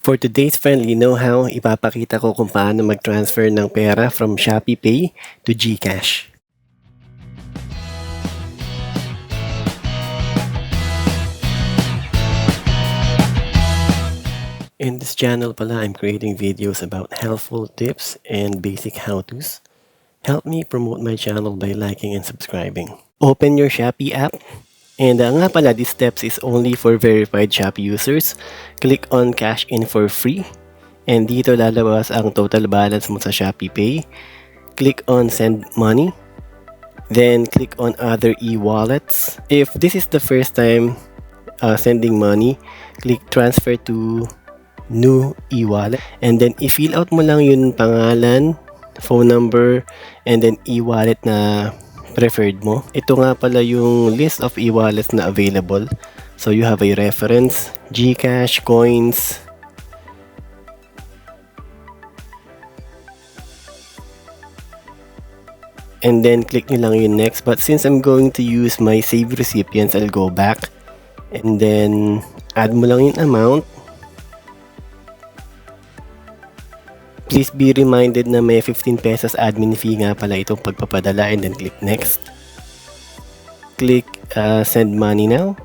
For today's friendly know-how, ipapakita ko kung paano mag-transfer ng pera from ShopeePay to GCash. In this channel pala, I'm creating videos about helpful tips and basic how-tos. Help me promote my channel by liking and subscribing. Open your Shopee app. And nga pala, these steps is only for verified Shopee users. Click on Cash In for free. And dito lalabas ang total balance mo sa ShopeePay. Click on Send Money. Then click on Other e-wallets. If this is the first time sending money, click Transfer to New e-wallet. And then i-fill out mo lang yung pangalan, phone number, and then e-wallet na preferred mo. Ito nga pala yung list of e-wallets na available. So you have a reference, GCash, Coins, and then click nyo lang yung next. But since I'm going to use my save recipients, I'll go back and then add mo lang yung amount. Please be reminded na may 15 pesos admin fee nga pala itong pagpapadala, and then click next. Click send money now.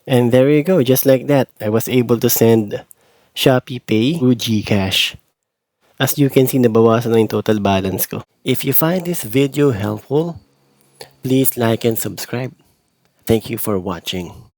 And there you go, just like that, I was able to send ShopeePay through GCash. As you can see, nabawasan na yung total balance ko. If you find this video helpful, please like and subscribe. Thank you for watching.